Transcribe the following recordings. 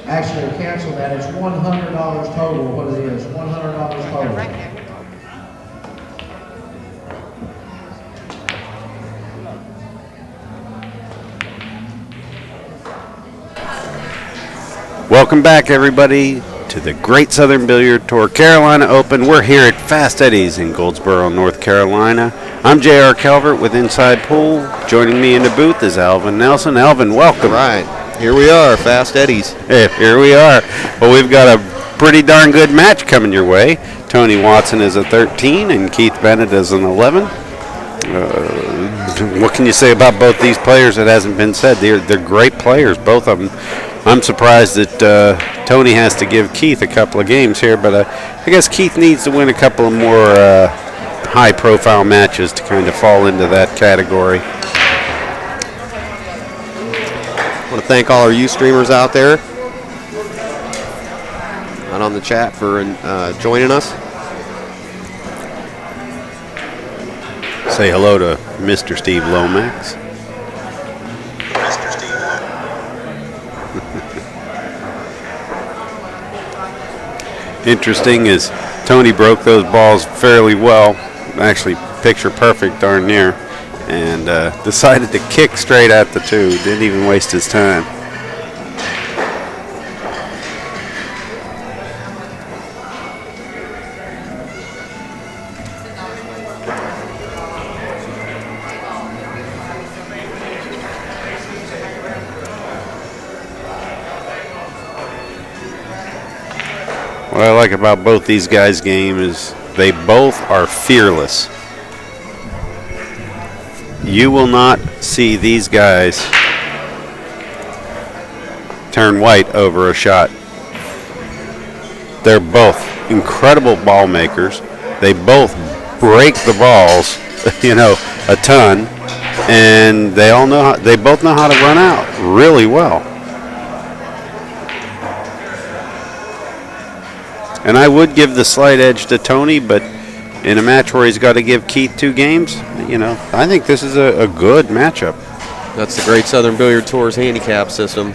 Actually, cancel that. It's $100 total. What it is? $100 total. Welcome back, everybody, to the Great Southern Billiard Tour Carolina Open. We're here at Fast Eddie's in Goldsboro, North Carolina. I'm J.R. Calvert with Inside Pool. Joining me in the booth is Alvin Nelson. Alvin, welcome. All right, here we are, Fast Eddie's. Hey, here we are. Well, we've got a pretty darn good match coming your way. Tony Watson is a 13 and Keith Bennett is an 11. What can you say about both these players that hasn't been said? They're great players, both of them. I'm surprised that Tony has to give Keith a couple of games here, but I guess Keith needs to win a couple of more high-profile matches to kind of fall into that category. I want to thank all our Ustreamers out there and on the chat for joining us. Say hello to Mr. Steve Lomax. Interesting is Tony broke those balls fairly well, actually picture perfect darn near, and decided to kick straight at the two. Didn't even waste his time. What I like about both these guys' game is they both are fearless. You will not see these guys turn white over a shot. They're both incredible ball makers. They both break the balls, a ton, and they both know how to run out really well. And I would give the slight edge to Tony, but in a match where he's got to give Keith 2 games, I think this is a good matchup. That's the Great Southern Billiard Tour's handicap system.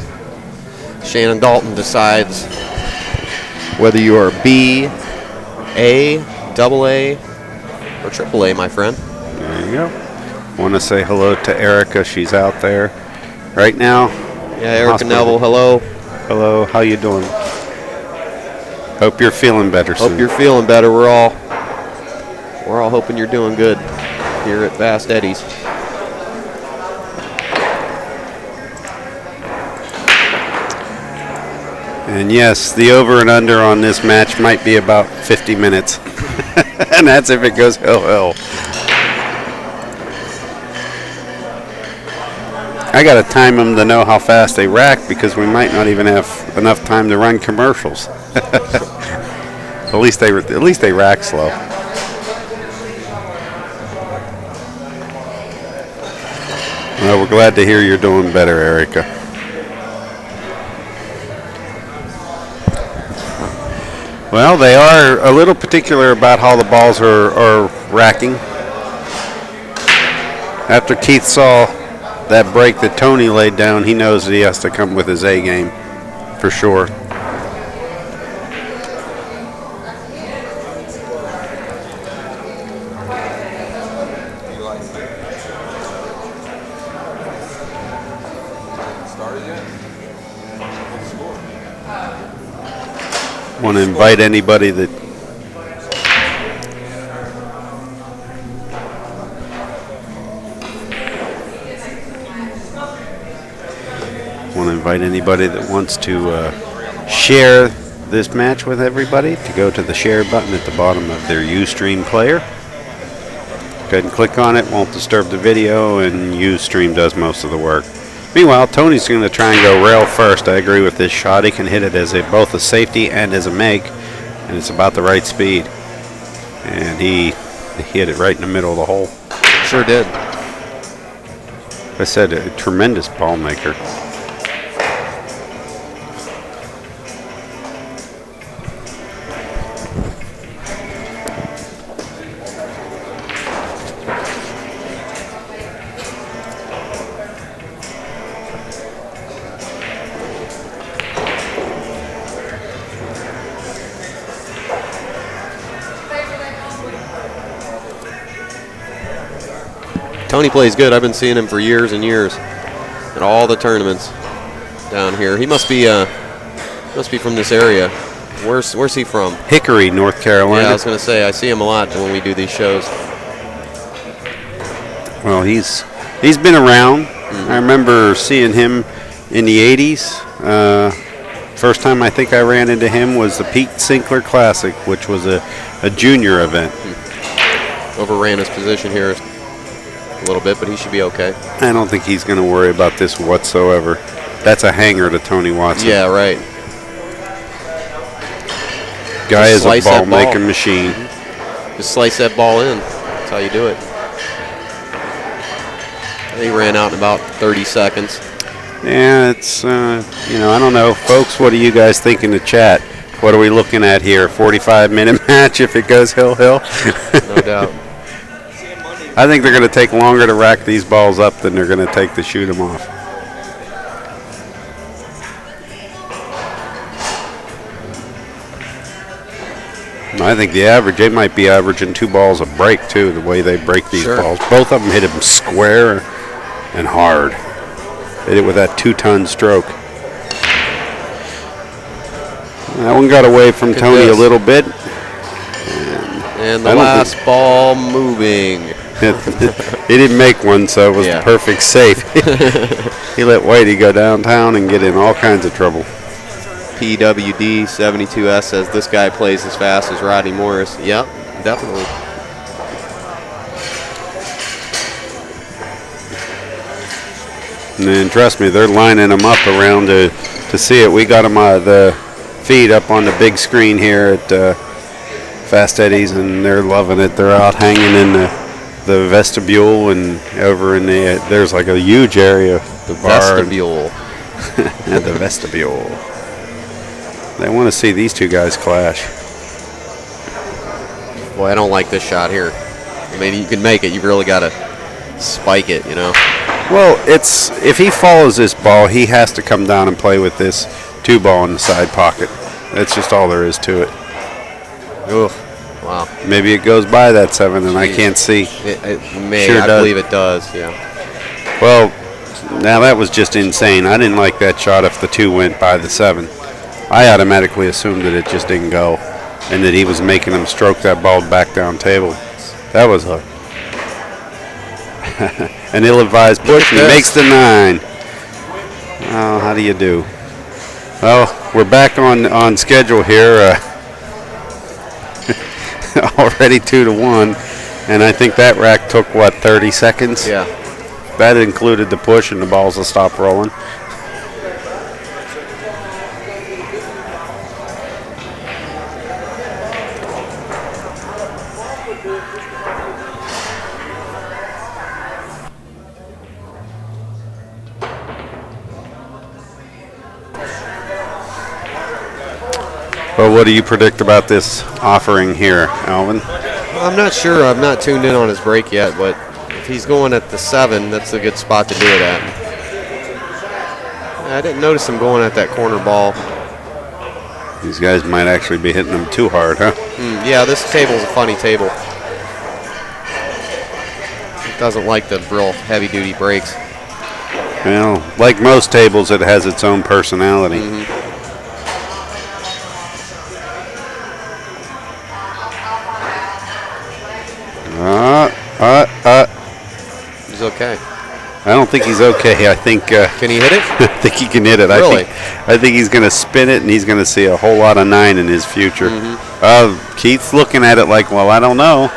Shannon Dalton decides whether you are B, A, AA, or AAA, my friend. There you go. Want to say hello to Erica. She's out there right now. Yeah, Erica Neville, hello. Hello, how you doing? Hope you're feeling better soon. Hope you're feeling better. We're all hoping you're doing good here at Fast Eddie's. And yes, the over and under on this match might be about 50 minutes. And that's if it goes hell. I got to time them to know how fast they rack because we might not even have enough time to run commercials. At least they rack slow. Well, we're glad to hear you're doing better, Erica. Well, they are a little particular about how the balls are racking. After Keith saw that break that Tony laid down, he knows that he has to come with his A game for sure. Want to invite anybody that wants to share this match with everybody to go to the share button at the bottom of their Ustream player. Go ahead and click on it, won't disturb the video, and Ustream does most of the work. Meanwhile, Tony's going to try and go rail first. I agree with this shot. He can hit it as both a safety and as a make, and it's about the right speed. And he hit it right in the middle of the hole. Sure did. I said, a tremendous ball maker. Tony plays good. I've been seeing him for years and years at all the tournaments down here. He must be from this area. Where's he from? Hickory, North Carolina. Yeah, I was going to say, I see him a lot when we do these shows. Well, he's been around. I remember seeing him in the 80s. First time I think I ran into him was the Pete Sinkler Classic, which was a junior event. Overran his position here a little bit, but he should be okay. I don't think he's going to worry about this whatsoever. That's a hanger to Tony Watson. Yeah, right. Guy Just is a slice that ball. ball-making machine. Just slice that ball in. That's how you do it. He ran out in about 30 seconds. Yeah, it's, I don't know. Folks, what do you guys think in the chat? What are we looking at here? 45-minute match if it goes hill-hill? No doubt. I think they're going to take longer to rack these balls up than they're going to take to shoot them off. I think the average, they might be averaging 2 balls a break, too, the way they break these balls. Both of them hit them square and hard. They did it with that 2-ton stroke. That one got away from Tony a little bit. And the last ball moving. He didn't make one, so it was the perfect save. He let Whitey go downtown and get in all kinds of trouble. PWD72S says this guy plays as fast as Rodney Morris. Yep, definitely. And then, trust me, they're lining them up around to see it. We got them the feed up on the big screen here at Fast Eddie's, and they're loving it. They're out hanging in the vestibule and over in there's like a huge area. The vestibule. At the vestibule. They want to see these two guys clash. Boy, I don't like this shot here. I mean, you can make it. You've really got to spike it, you know. Well, if he follows this ball, he has to come down and play with this 2-ball in the side pocket. That's just all there is to it. Ooh, wow. Maybe it goes by that 7 and I can't see. It may. Sure I does. believe it does, yeah. Well, now that was just insane. I didn't like that shot if the 2 went by the 7. I automatically assumed that it just didn't go and that he was making him stroke that ball back down table. That was an ill-advised push, and he makes the 9. Oh, how do you do? Well, we're back on schedule here. Already 2-1, and I think that rack took, 30 seconds? Yeah. That included the push, and the balls will stop rolling. Well, what do you predict about this offering here, Alvin? I'm not sure. I'm not tuned in on his break yet, but if he's going at the 7, that's a good spot to do it at. I didn't notice him going at that corner ball. These guys might actually be hitting them too hard, huh? Yeah, this table's a funny table. It doesn't like the real heavy-duty breaks. Well, like most tables, it has its own personality. He's okay. I don't think he's okay. I think. Can he hit it? I think he can hit it. Really? I think he's going to spin it, and he's going to see a whole lot of 9 in his future. Keith's looking at it like, well, I don't know.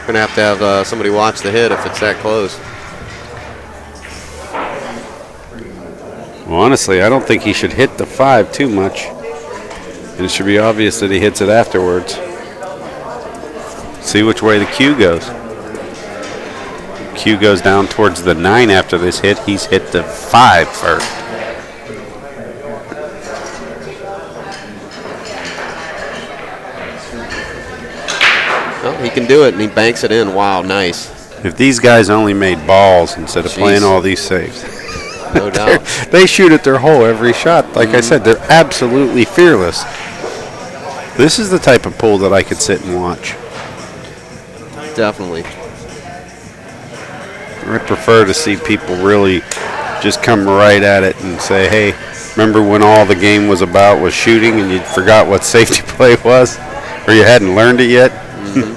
Going to have somebody watch the hit if it's that close. Well, honestly, I don't think he should hit the 5 too much. And it should be obvious that he hits it afterwards. See which way the cue goes. Cue goes down towards the 9 after this hit. He's hit the 5 first. Well, he can do it, and he banks it in. Wow, nice. If these guys only made balls instead of playing all these saves. No doubt. They shoot at their hole every shot. Like I said, they're absolutely fearless. This is the type of pool that I could sit and watch. Definitely. I prefer to see people really just come right at it and say, hey, remember when all the game was about was shooting and you forgot what safety play was? Or you hadn't learned it yet? Mm-hmm.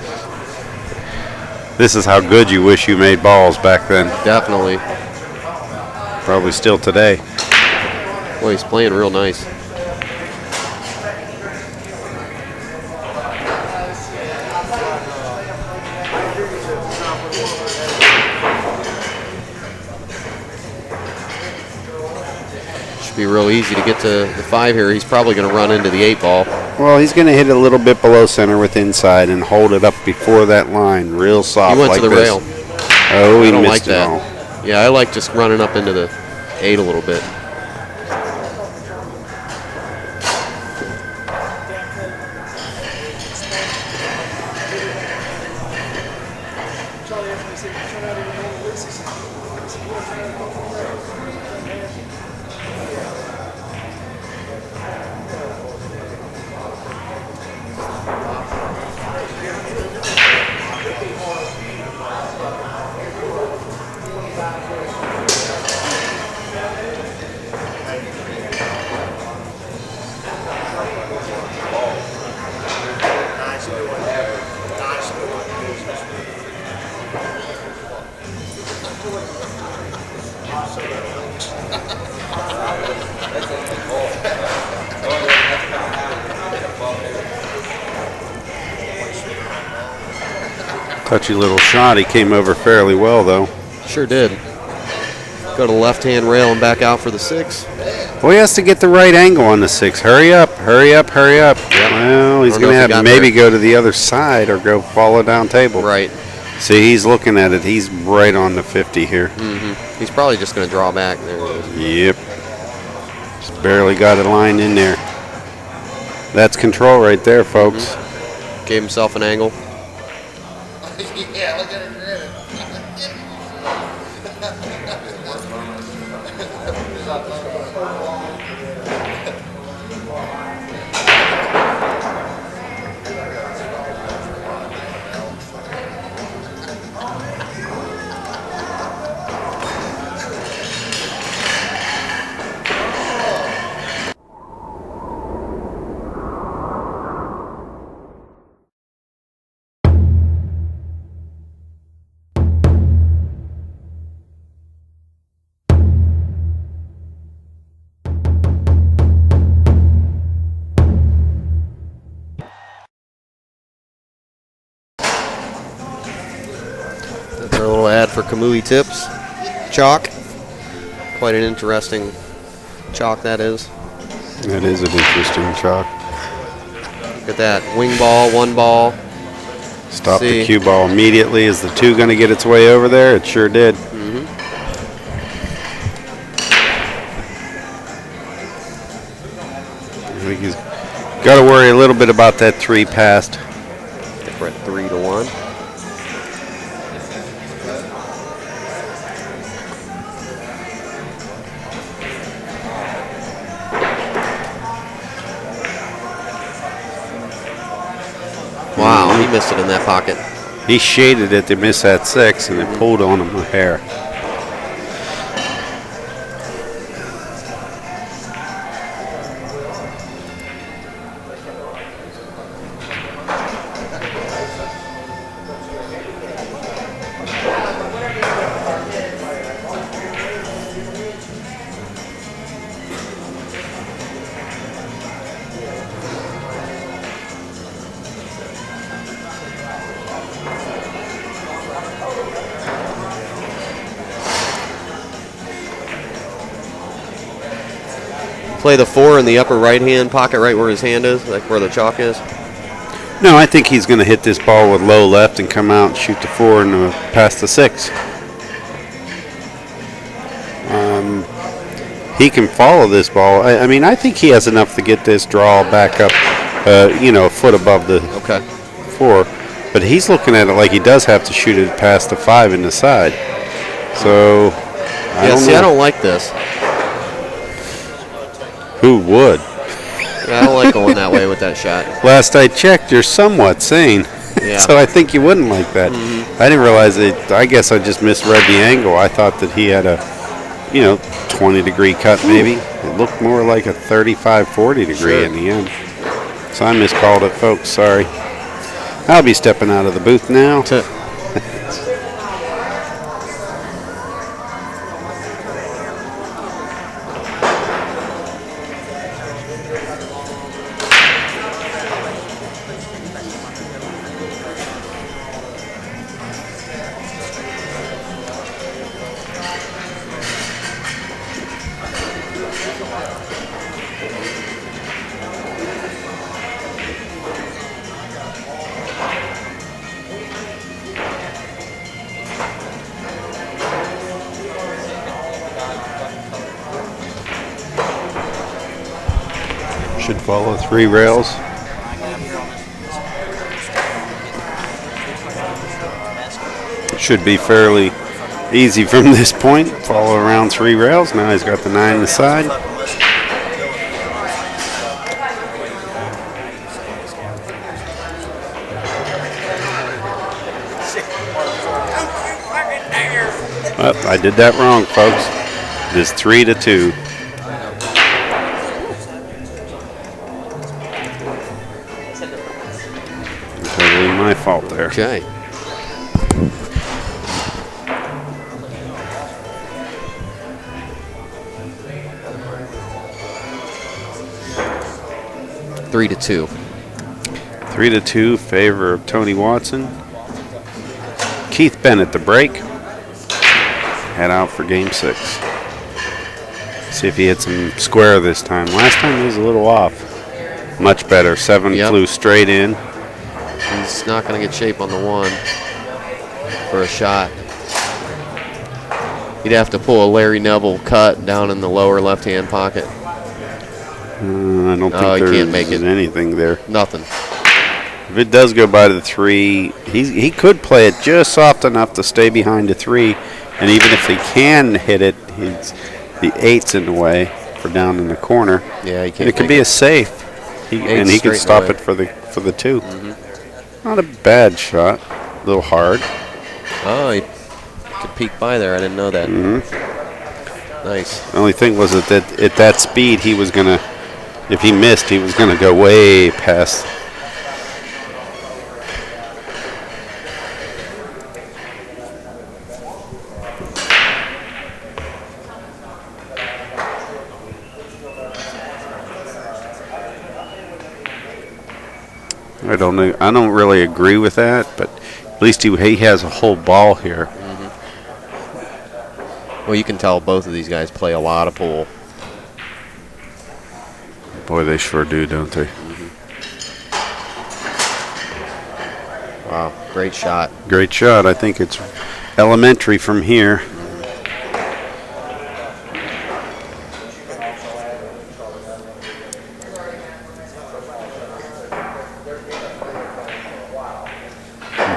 This is how good you wish you made balls back then. Definitely. Probably still today. Boy, he's playing real nice. Should be real easy to get to the 5 here. He's probably going to run into the 8 ball. Well, he's going to hit it a little bit below center with inside and hold it up before that line, real soft. He went like to the this. rail. Oh, he I don't missed like it that. all. Yeah, I like just running up into the 8 a little bit. Touchy little shot. He came over fairly well, though. Sure did. Go to the left-hand rail and back out for the 6. Well, he has to get the right angle on the 6. Hurry up, hurry up, hurry up. Yep. Well, he's going to have to maybe go to the other side or go follow down table. Right. See, he's looking at it. He's right on the 50 here. Mm-hmm. He's probably just going to draw back. There it is. Yep. Just barely got a line in there. That's control right there, folks. Mm-hmm. Gave himself an angle. Yeah, look at it. That's our little ad for Kamui Tips. Chalk. Quite an interesting chalk that is. That is an interesting chalk. Look at that. Wing ball, 1 ball. Stop the cue ball immediately. Is the 2 going to get its way over there? It sure did. Mm-hmm. I think he's got to worry a little bit about that 3 past. We're at 3-1. Wow, he missed it in that pocket. He shaded it to miss that 6, and it pulled on him a hair. Play the 4 in the upper right-hand pocket, right where his hand is, like where the chalk is. No, I think he's going to hit this ball with low left and come out and shoot the 4 and pass the 6. He can follow this ball. I mean, I think he has enough to get this draw back up, a foot above the 4. But he's looking at it like he does have to shoot it past the 5 in the side. So, I don't like this. Who would? Yeah, I don't like going that way with that shot. Last I checked, you're somewhat sane. Yeah. So I think you wouldn't like that. I didn't realize it. I guess I just misread the angle. I thought that he had a, 20-degree cut maybe. It looked more like a 35, 40 degree in the end. So I miscalled it, folks. Sorry. I'll be stepping out of the booth now. Should follow 3 rails. Should be fairly easy from this point. Follow around 3 rails. Now he's got the 9 on the side. Oh, I did that wrong, folks. It is 3-2. Totally my fault there. Okay. Three to two. 3-2, favor of Tony Watson. Keith Bennett the break. Head out for game 6. See if he hits some square this time. Last time he was a little off. Much better. 7 flew straight in. He's not going to get shape on the 1 for a shot. He'd have to pull a Larry Neville cut down in the lower left-hand pocket. I don't think he there's can't make it. anything there. Nothing. If it does go by the 3, he could play it just soft enough to stay behind the 3. And even if he can hit it, the 8's in the way for down in the corner. Yeah, he can't. It could be a safe. And he could stop it for the 2. Not a bad shot. A little hard. Oh, he could peek by there. I didn't know that. Nice. The only thing was that at that speed, he was going to, if he missed, he was going to go way past. I don't know. I don't really agree with that, but at least he has a whole ball here. Well, you can tell both of these guys play a lot of pool. Boy, they sure do, don't they? Wow, great shot. Great shot. I think it's elementary from here.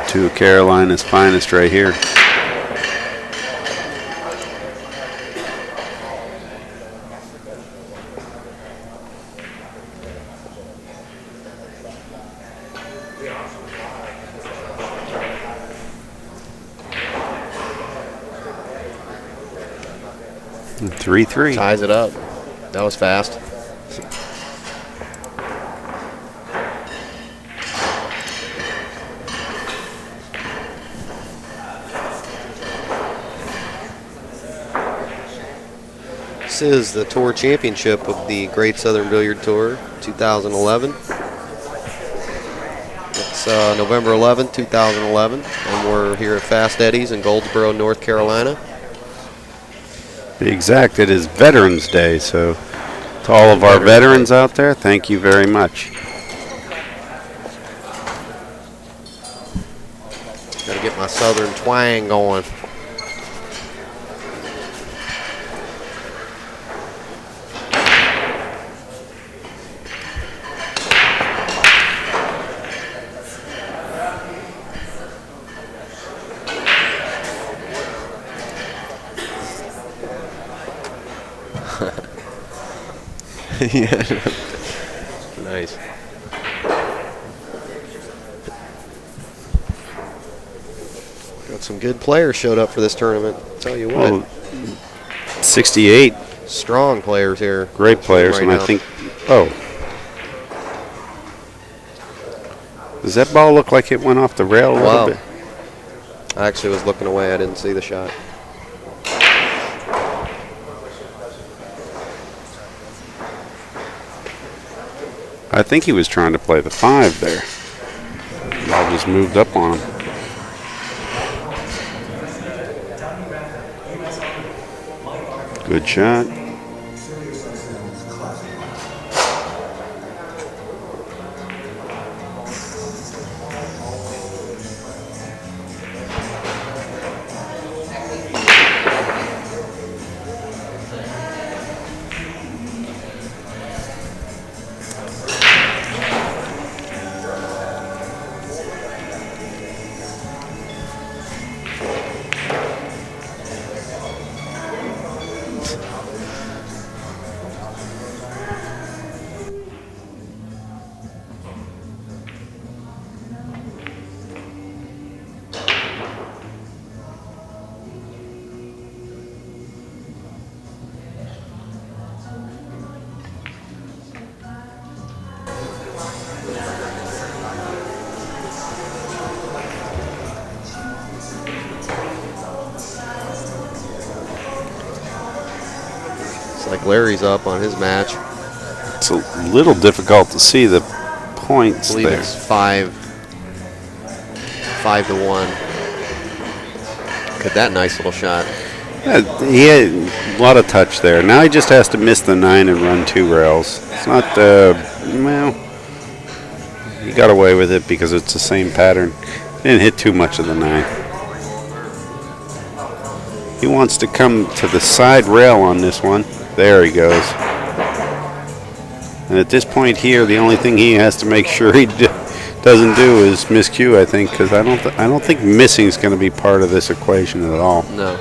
Two of Carolina's finest right here. And 3-3. Ties it up. That was fast. This is the Tour Championship of the Great Southern Billiard Tour 2011. It's November 11th, 2011, and we're here at Fast Eddie's in Goldsboro, North Carolina. To be exact, it is Veterans Day, so to all of our veterans out there, thank you very much. Got to get my Southern twang going. Yeah. Nice. Some good players showed up for this tournament. Tell you what. Well, 68. Strong players here. Great players, right and now. I think. Oh. Does that ball look like it went off the rail a little Wow. bit? I actually was looking away. I didn't see the shot. I think he was trying to play the 5 there. Ball just moved up on him. Good shot. Like Larry's up on his match. It's a little difficult to see the points I believe there. it's 5 to 1. Look at that nice little shot. Yeah, he had a lot of touch there. Now he just has to miss the 9 and run 2 rails. It's not, well, he got away with it because it's the same pattern. Didn't hit too much of the 9. He wants to come to the side rail on this one. There he goes. And at this point here, the only thing he has to make sure he doesn't do is miscue, I think, because I don't think missing is going to be part of this equation at all. No.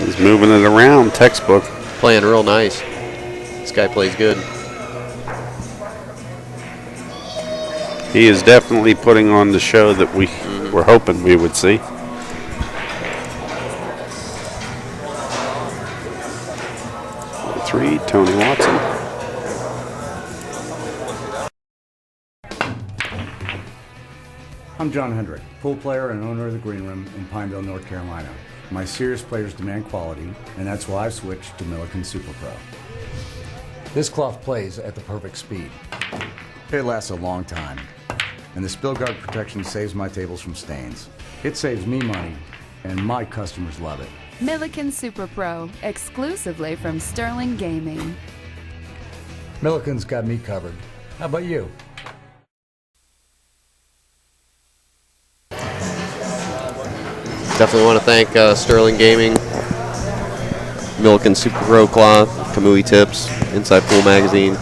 He's moving it around, textbook. Playing real nice. This guy plays good. He is definitely putting on the show that we were hoping we would see. Three, Tony Watson. I'm John Hendrick, pool player and owner of the Green Room in Pineville, North Carolina. My serious players demand quality, and that's why I've switched to Milliken Super Pro. This cloth plays at the perfect speed. It lasts a long time, and the spill guard protection saves my tables from stains. It saves me money, and my customers love it. Milliken Super Pro, exclusively from Sterling Gaming. Milliken's got me covered. How about you? Definitely want to thank Sterling Gaming, Milliken Super Pro Cloth, Kamui Tips, Inside Pool Magazine,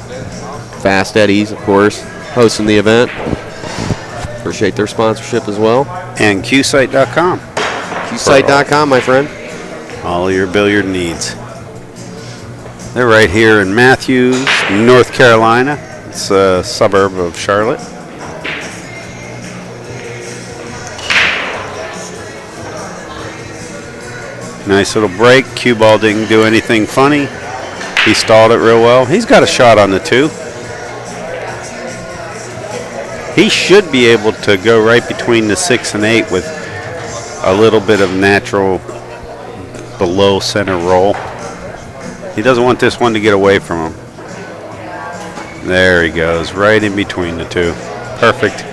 Fast Eddies, of course, hosting the event. Appreciate their sponsorship as well. And QSite.com. QSite.com, my friend. All your billiard needs. They're right here in Matthews, North Carolina. It's a suburb of Charlotte. Nice little break. Cue ball didn't do anything funny. He stalled it real well. He's got a shot on the 2. He should be able to go right between the 6 and 8 with a little bit of natural below center roll. He doesn't want this one to get away from him. There he goes, right in between the 2. Perfect.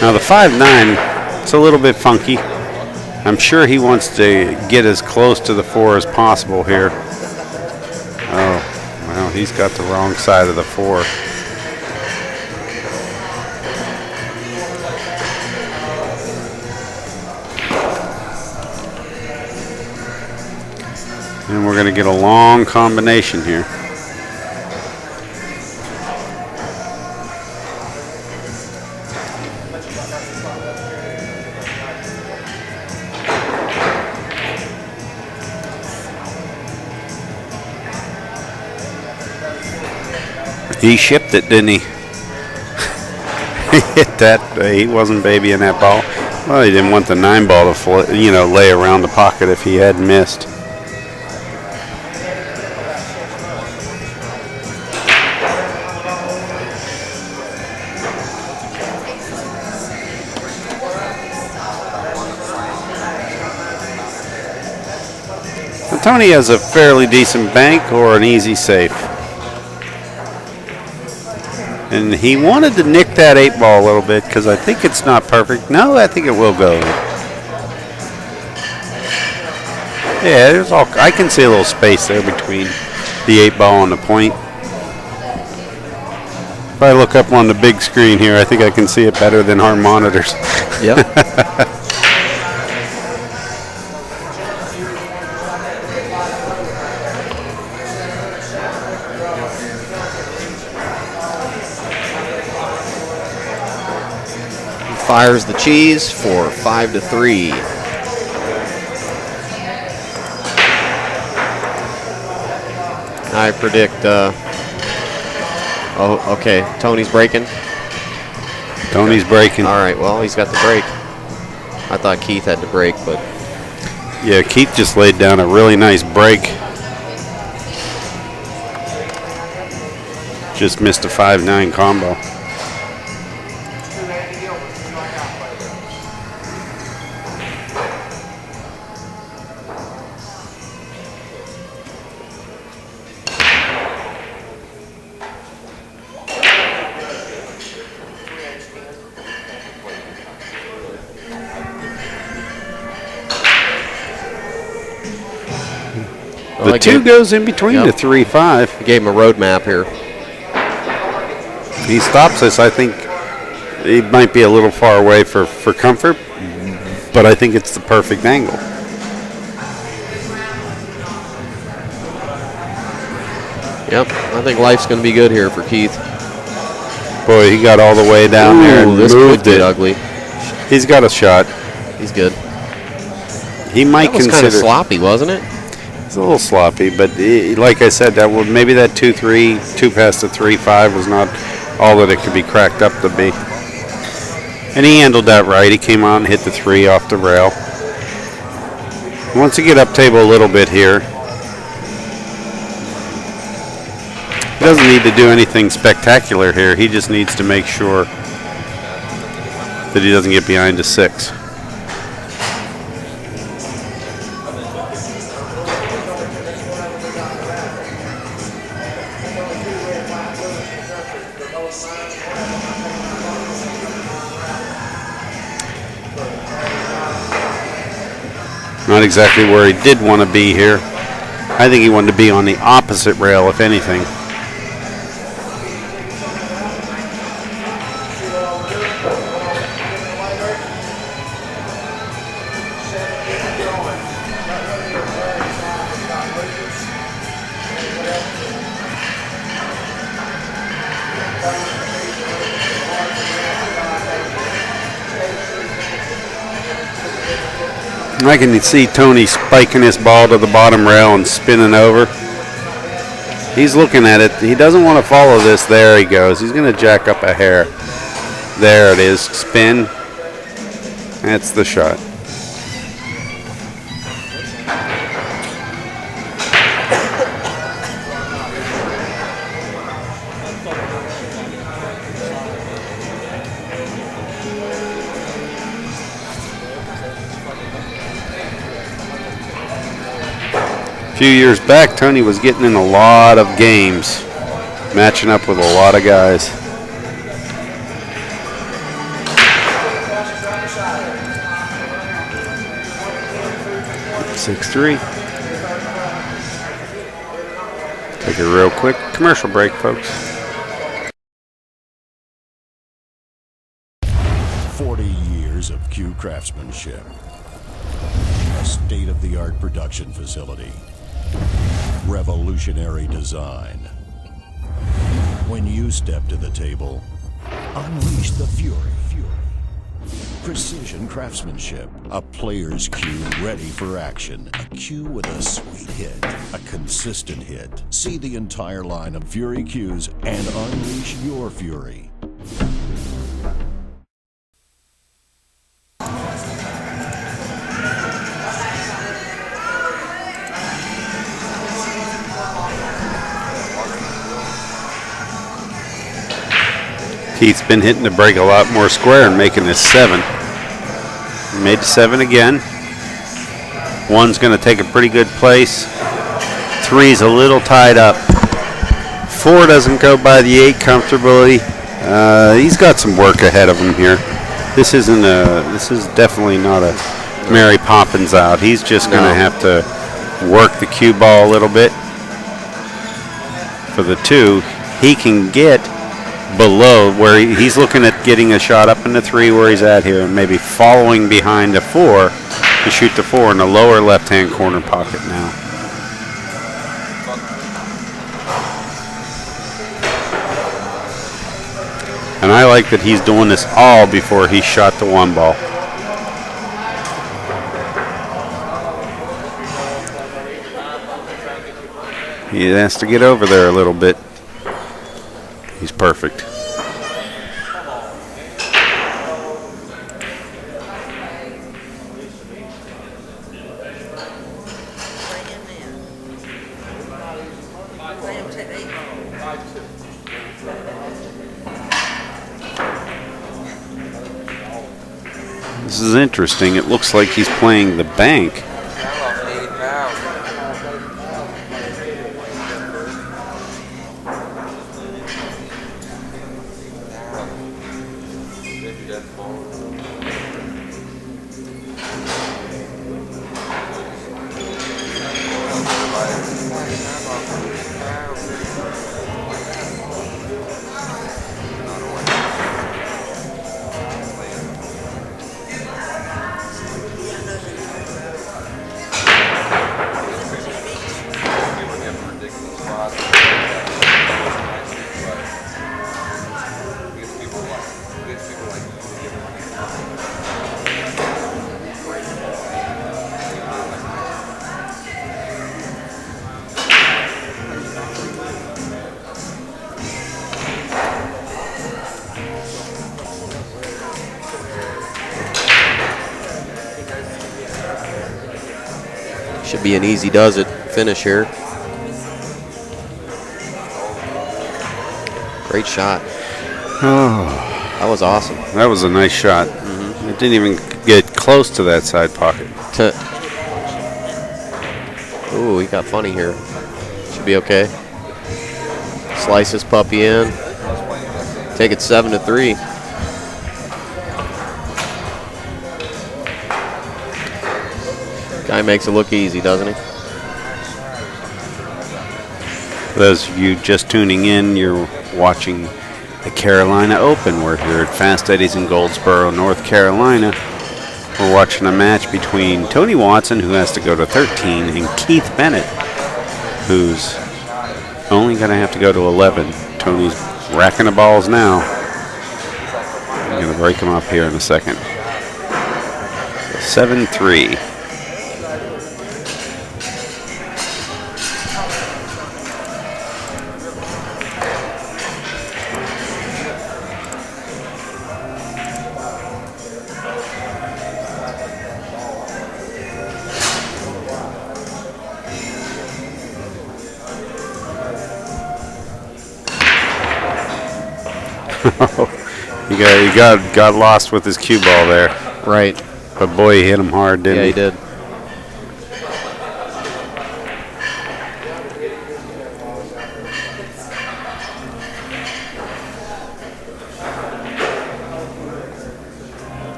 Now the 5-9, it's a little bit funky. I'm sure he wants to get as close to the 4 as possible here. Oh, well, he's got the wrong side of the 4. And we're going to get a long combination here. He shipped it, didn't he? He hit that. He wasn't babying that ball. Well, he didn't want the 9 ball to, lay around the pocket if he had missed. Tony has a fairly decent bank or an easy safe. And he wanted to nick that 8 ball a little bit because I think it's not perfect. No, I think it will go. Yeah, there's all. I can see a little space there between the 8 ball and the point. If I look up on the big screen here, I think I can see it better than our monitors. Yep. Fires the cheese for 5-3. I predict. Oh, okay. Tony's breaking. Tony's breaking. All right. Well, he's got the break. I thought Keith had to break, but yeah, Keith just laid down a really nice break. Just missed a 5-9 combo. The 2 goes in between the 3-5. He gave him a roadmap here. He stops us. I think he might be a little far away for comfort, but I think it's the perfect angle. Yep, I think life's going to be good here for Keith. Boy, he got all the way down there and this moved could get it. ugly. He's got a shot. He's good. He might That was kind consider. of sloppy, wasn't it? It's a little sloppy, but like I said, that would maybe that 2-3, 2 past the 3-5 was not all that it could be cracked up to be. And he handled that right. He came out and hit the 3 off the rail. He wants to get up table a little bit here. He doesn't need to do anything spectacular here. He just needs to make sure that he doesn't get behind a 6. Not exactly where he did want to be here. I think he wanted to be on the opposite rail, if anything. I can see Tony spiking his ball to the bottom rail and spinning over. He's looking at it. He doesn't want to follow this. There he goes. He's going to jack up a hair. There it is. Spin. That's the shot. A few years back, Tony was getting in a lot of games, matching up with a lot of guys. Six, 3. Take a real quick commercial break, folks. 40 years of Q craftsmanship. A state-of-the-art production facility. Revolutionary design. When you step to the table, unleash the fury. Precision craftsmanship. A player's cue ready for action. A cue with a sweet hit. A consistent hit. See the entire line of Fury cues and unleash your fury. Keith's been hitting the break a lot more square and making this 7. Made 7 again. 1's going to take a pretty good place. 3's a little tied up. 4 doesn't go by the 8 comfortably. He's got some work ahead of him here. This is definitely not a Mary Poppins out. He's just going to have to work the cue ball a little bit. For the 2, he can get below where he's looking at getting a shot up in the 3 where he's at here, and maybe following behind the 4 to shoot the 4 in the lower left-hand corner pocket now. And I like that he's doing this all before he shot the 1 ball. He has to get over there a little bit. He's perfect. This is interesting. It looks like he's playing the bank. Should be an easy does it finish here. Great shot. Oh, that was awesome. That was a nice shot. It didn't even get close to that side pocket. Ooh, he got funny here. Should be okay. Slice this puppy in. Take it 7-3. Guy makes it look easy, doesn't he? For those of you just tuning in, you're watching the Carolina Open. We're here at Fast Eddie's in Goldsboro, North Carolina. We're watching a match between Tony Watson, who has to go to 13, and Keith Bennett, who's only going to have to go to 11. Tony's racking the balls now. I'm going to break him up here in a second. 7-3. He got lost with his cue ball there. Right. But boy, he hit him hard, didn't he? Yeah, he did.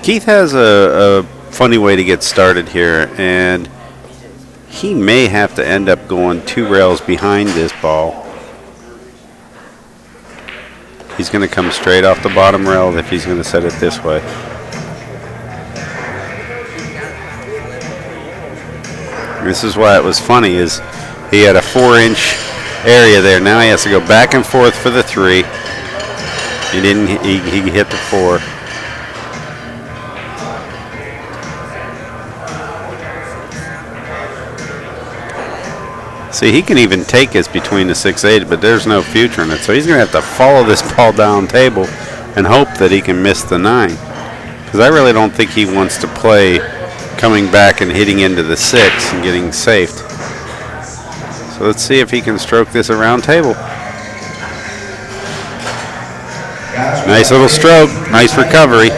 Keith has a funny way to get started here, and he may have to end up going 2 rails behind this ball. He's going to come straight off the bottom rail if he's going to set it this way. This is why it was funny, is he had a 4-inch area there. Now he has to go back and forth for the 3. He didn't. He hit the 4. See, he can even take us between the 6-8, but there's no future in it. So he's going to have to follow this ball down table and hope that he can miss the 9. Because I really don't think he wants to play coming back and hitting into the 6 and getting safed. So let's see if he can stroke this around table. Nice little stroke. Nice recovery. Sure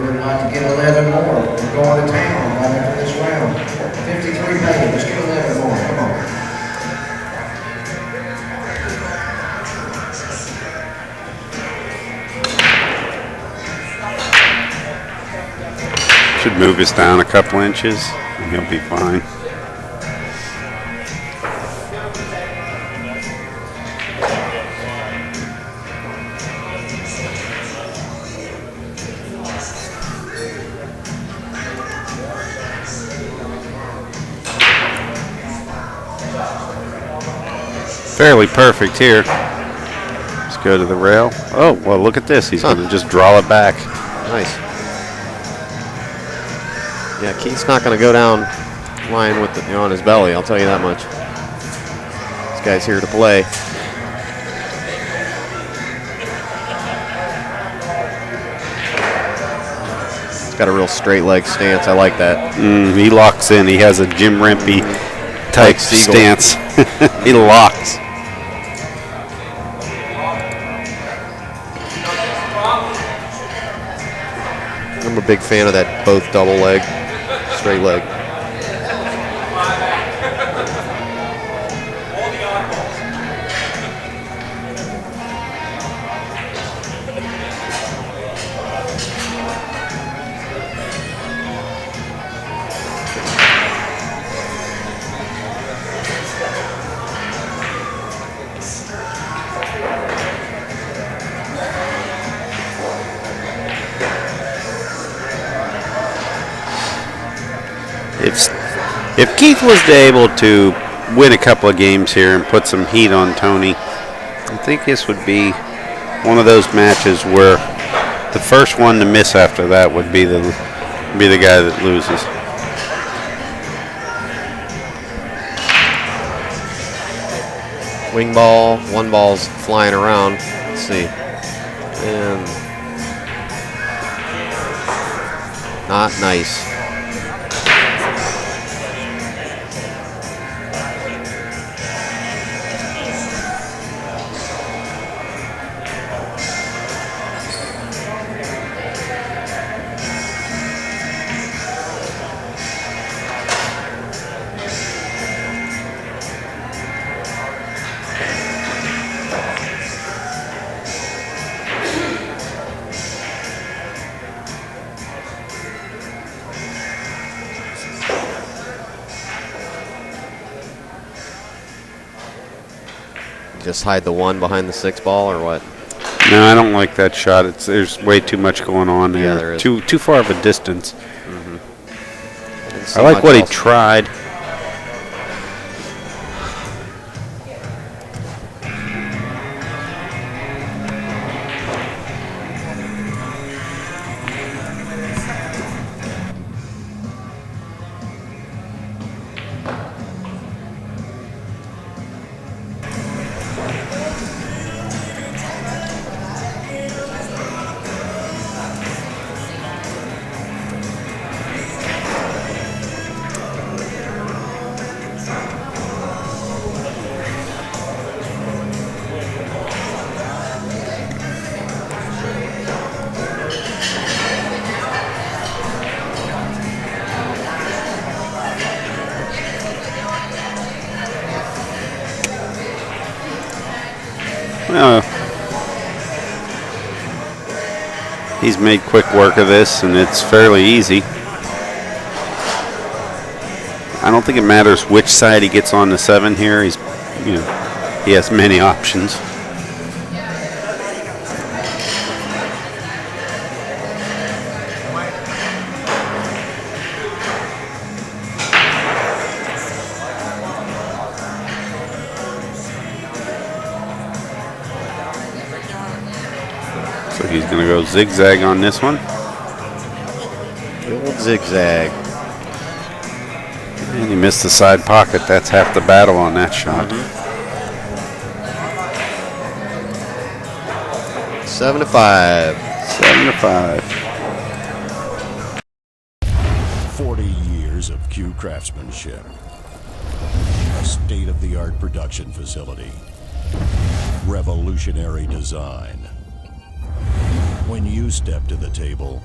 would like to get 11 more. We're going to town right after this round. 53 paid. Let's get 11 more. Come on. Should move us down a couple inches and he'll be fine. Fairly perfect here. Let's go to the rail. Oh, well, look at this. He's going to just draw it back. Nice. Yeah, Keith's not going to go down line with on his belly, I'll tell you that much. This guy's here to play. He's got a real straight leg stance. I like that. He locks in. He has a Jim Rempe type stance. He locks. I'm a big fan of that both double leg, straight leg. If Keith was able to win a couple of games here and put some heat on Tony, I think this would be one of those matches where the first one to miss after that would be the guy that loses. Wing ball, one ball's flying around. Let's see. And not nice. Just hide the 1 behind the 6 ball or what? No, I don't like that shot. There's way too much going on there. Yeah, there is. Too far of a distance. So I like much what he else. tried. He's made quick work of this, and it's fairly easy. I don't think it matters which side he gets on the 7 here. He has many options. So he's going to go zigzag on this one. The old zigzag. And he missed the side pocket. That's half the battle on that shot. 7-5. 7-5. 40 years of Q craftsmanship. A state-of-the-art production facility. Revolutionary design. When you step to the table,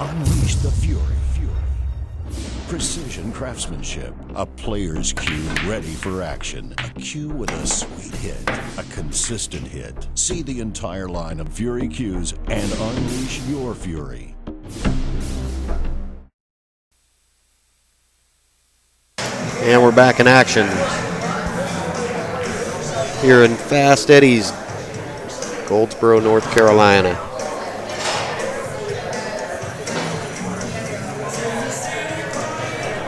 unleash the fury. Precision craftsmanship. A player's cue ready for action. A cue with a sweet hit. A consistent hit. See the entire line of Fury cues and unleash your fury. And we're back in action here in Fast Eddie's, Goldsboro, North Carolina.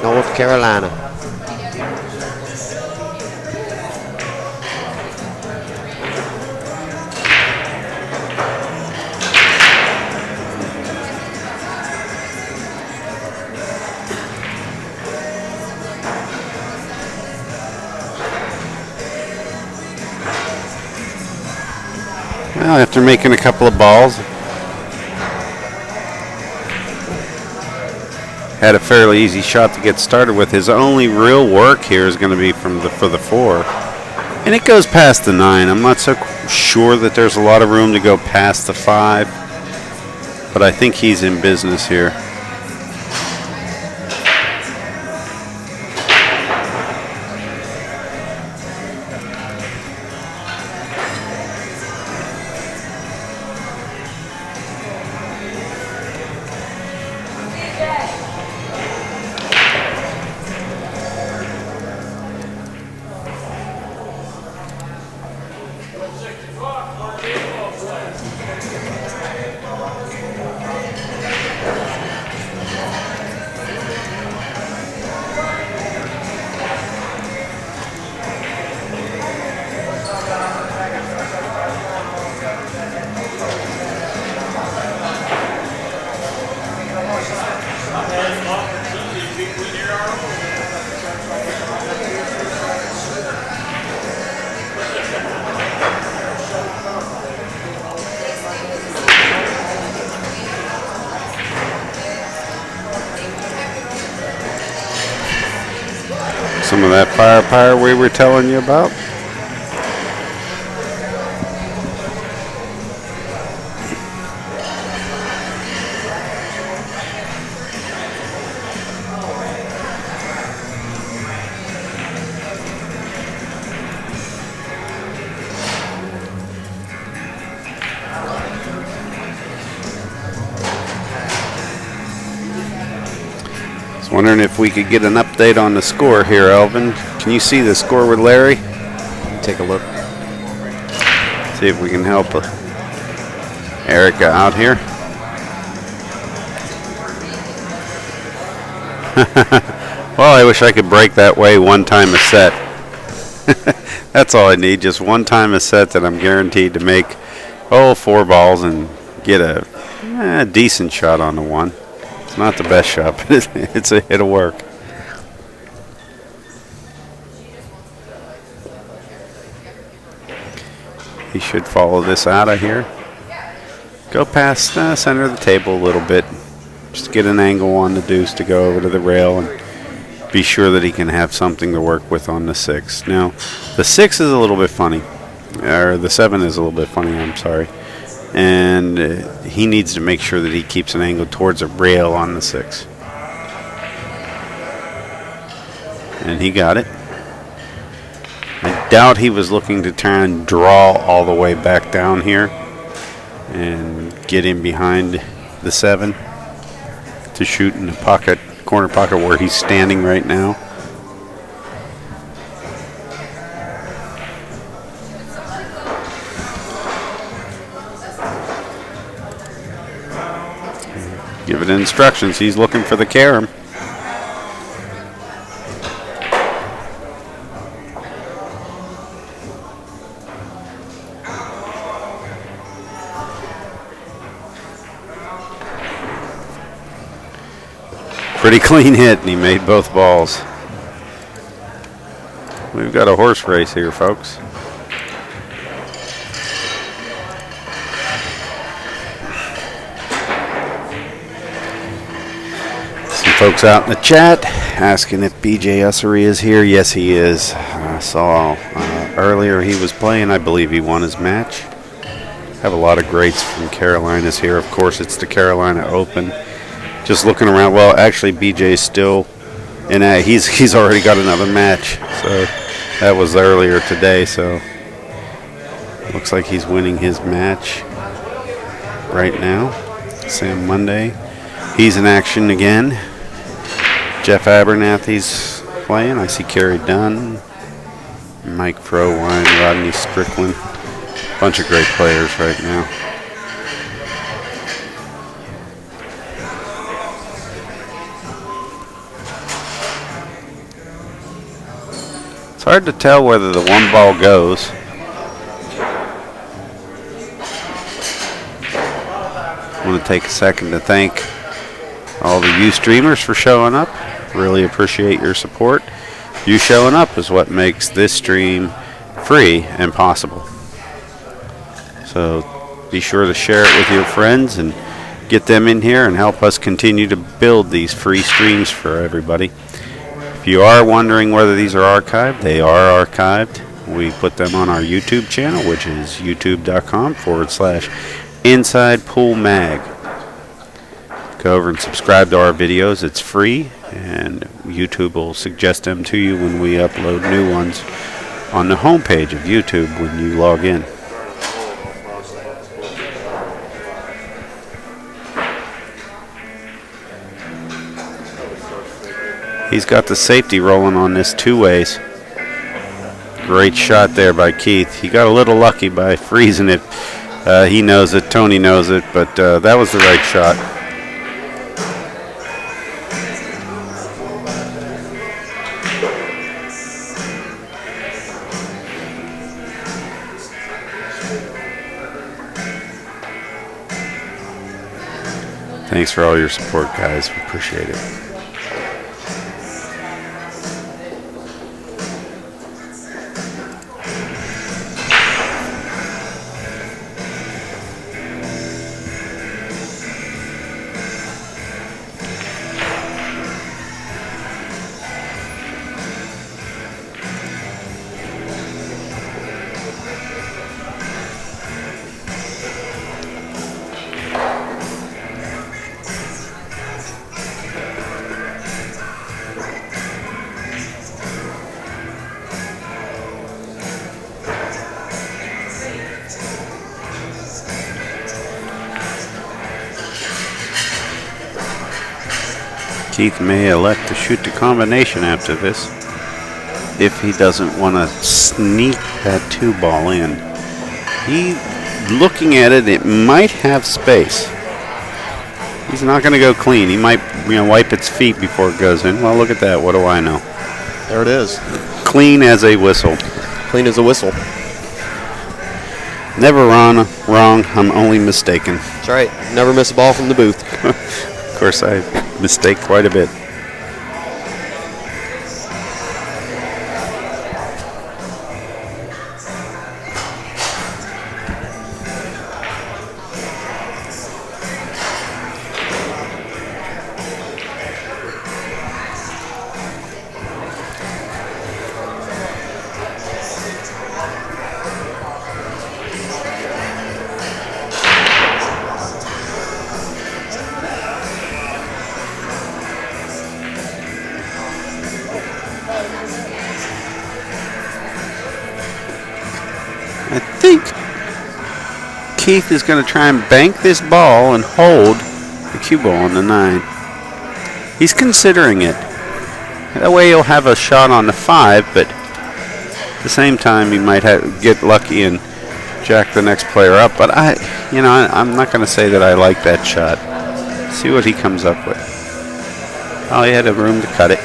North Carolina. Well, after making a couple of balls, had a fairly easy shot to get started with. His only real work here is going to be for the 4. And it goes past the 9. I'm not so sure that there's a lot of room to go past the 5. But I think he's in business here. Some of that firepower we were telling you about. Wondering if we could get an update on the score here, Elvin. Can you see the score with Larry? Take a look. See if we can help Erica out here. Well, I wish I could break that way one time a set. That's all I need, just one time a set that I'm guaranteed to make, 4 balls and get a decent shot on the 1. It's not the best shot, but it'll work. He should follow this out of here. Go past center of the table a little bit. Just get an angle on the deuce to go over to the rail and be sure that he can have something to work with on the 6. Now, the 6 is a little bit funny. Or the 7 is a little bit funny, I'm sorry. And he needs to make sure that he keeps an angle towards a rail on the 6. And he got it. I doubt he was looking to try and draw all the way back down here and get in behind the 7 to shoot in the pocket, corner pocket where he's standing right now. Give it instructions. He's looking for the carom. Pretty clean hit, and he made both balls. We've got a horse race here, folks. Some folks out in the chat asking if BJ Ussery is here. Yes, he is. I saw earlier he was playing. I believe he won his match. Have a lot of greats from Carolinas here. Of course, it's the Carolina Open. Just looking around. Well, actually, BJ's still in. He's already got another match. So that was earlier today. So looks like he's winning his match right now. Sam Monday. He's in action again. Jeff Abernathy's playing. I see Kerry Dunn, Mike Frowine, Rodney Strickland. Bunch of great players right now. It's hard to tell whether the one ball goes. I want to take a second to thank all the you streamers for showing up. Really appreciate your support. You showing up is what makes this stream free and possible. So be sure to share it with your friends and get them in here and help us continue to build these free streams for everybody. If you are wondering whether these are archived, they are archived. We put them on our YouTube channel, which is youtube.com/InsidePoolMag. Go over and subscribe to our videos. It's free, and YouTube will suggest them to you when we upload new ones on the homepage of YouTube when you log in. He's got the safety rolling on this two ways. Great shot there by Keith. He got a little lucky by freezing it. He knows it, Tony knows it, but that was the right shot. Thanks for all your support, guys. We appreciate it. Keith may elect to shoot the combination after this if he doesn't want to sneak that two ball in. Looking at it, it might have space. He's not going to go clean. He might, wipe its feet before it goes in. Well, look at that. What do I know? There it is. Clean as a whistle. Clean as a whistle. Never wrong. I'm only mistaken. That's right. Never miss a ball from the booth. Of course, I mistake quite a bit. I think Keith is going to try and bank this ball and hold the cue ball on the 9. He's considering it. That way he'll have a shot on the 5, but at the same time he might get lucky and jack the next player up. But I'm not going to say that I like that shot. See what he comes up with. Oh, he had a room to cut it.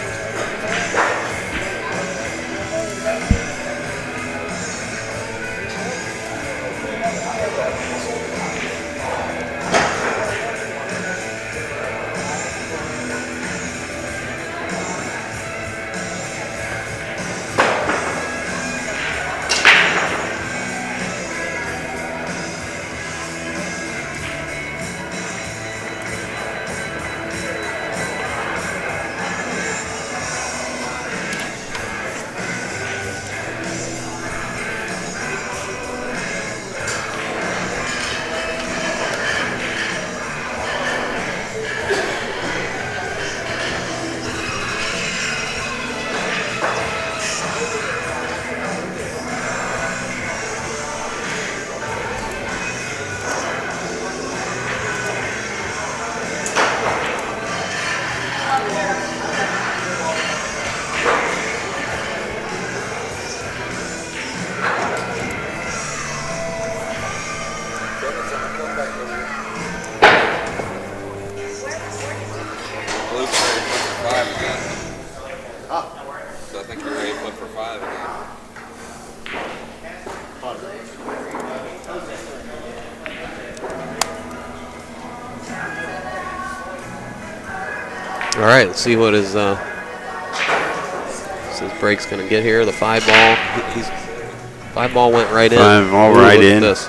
All right, let's see what his break's going to get here. The 5-ball. He's 5-ball went right in. 5-ball Ooh, right look at in. this.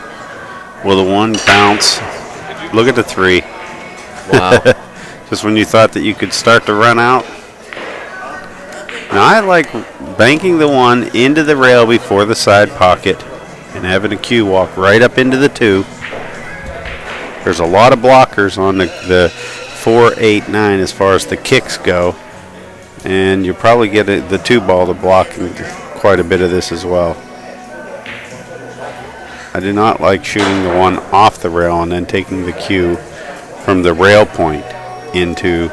Will the 1 bounce? Look at the 3. Wow. Just when you thought that you could start to run out. Now I like banking the 1 into the rail before the side pocket and having a cue walk right up into the 2. There's a lot of blockers on the 4, 8, 9 as far as the kicks go. And you'll probably get the 2 ball to block quite a bit of this as well. I do not like shooting the 1 off the rail and then taking the cue from the rail point into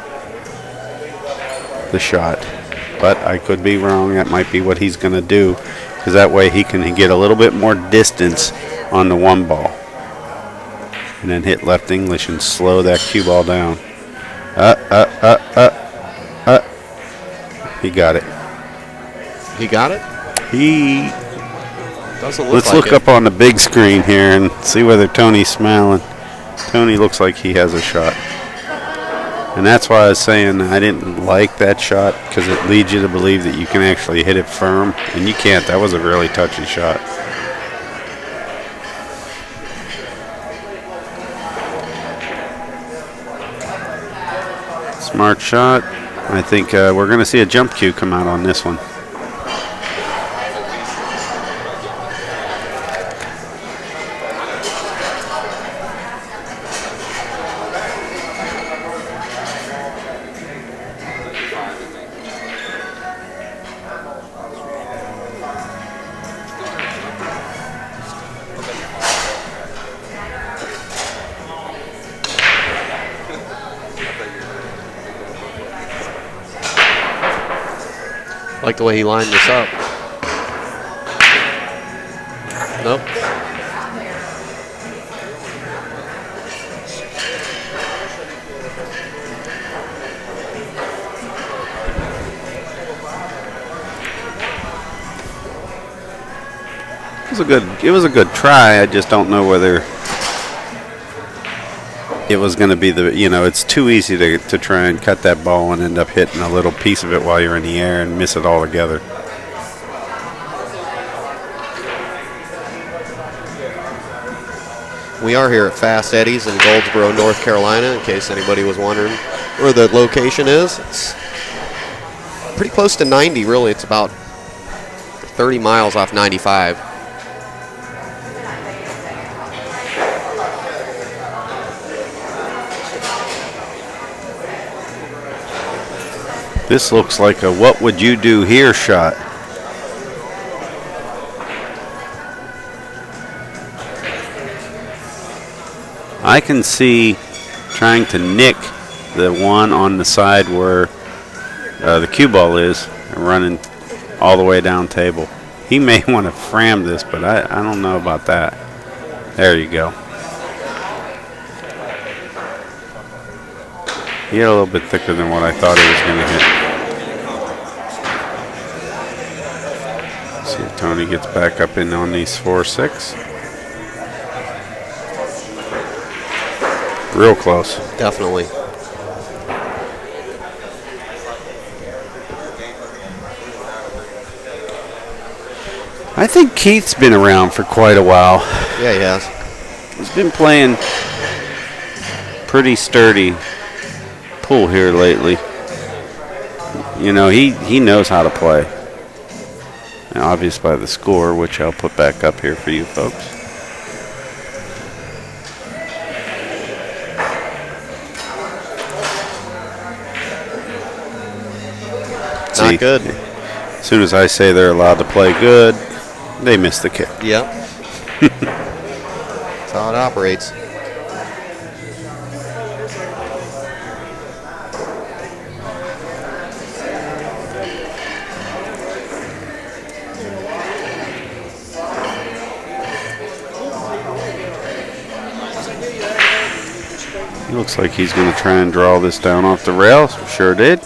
the shot. But I could be wrong. That might be what he's going to do, because that way he can get a little bit more distance on the 1 ball. And then hit left English and slow that cue ball down. He got it. He got it? He doesn't look Let's like look it. up on the big screen here and see whether Tony's smiling. Tony looks like he has a shot. And that's why I was saying I didn't like that shot, because it leads you to believe that you can actually hit it firm, and you can't. That was a really touchy shot. Smart shot. I think we're going to see a jump cue come out on this one. I like the way he lined this up. Nope. It was a good try. I just don't know whether it was going to be it's too easy to try and cut that ball and end up hitting a little piece of it while you're in the air and miss it altogether. We are here at Fast Eddie's in Goldsboro, North Carolina, in case anybody was wondering where the location is. It's pretty close to 90, really. It's about 30 miles off 95. This looks like a what would you do here shot. I can see trying to nick the 1 on the side where the cue ball is and running all the way down table. He may want to fram this, but I don't know about that. There you go. He had a little bit thicker than what I thought he was going to hit. See if Tony gets back up in on these 4-6. Real close. Definitely. I think Keith's been around for quite a while. Yeah, he has. He's been playing pretty sturdy pool here lately. You know, he knows how to play. And obvious by the score, which I'll put back up here for you folks. Not good. As soon as I say they're allowed to play good, they miss the kick. Yep. That's how it operates. He looks like he's going to try and draw this down off the rail. Sure did.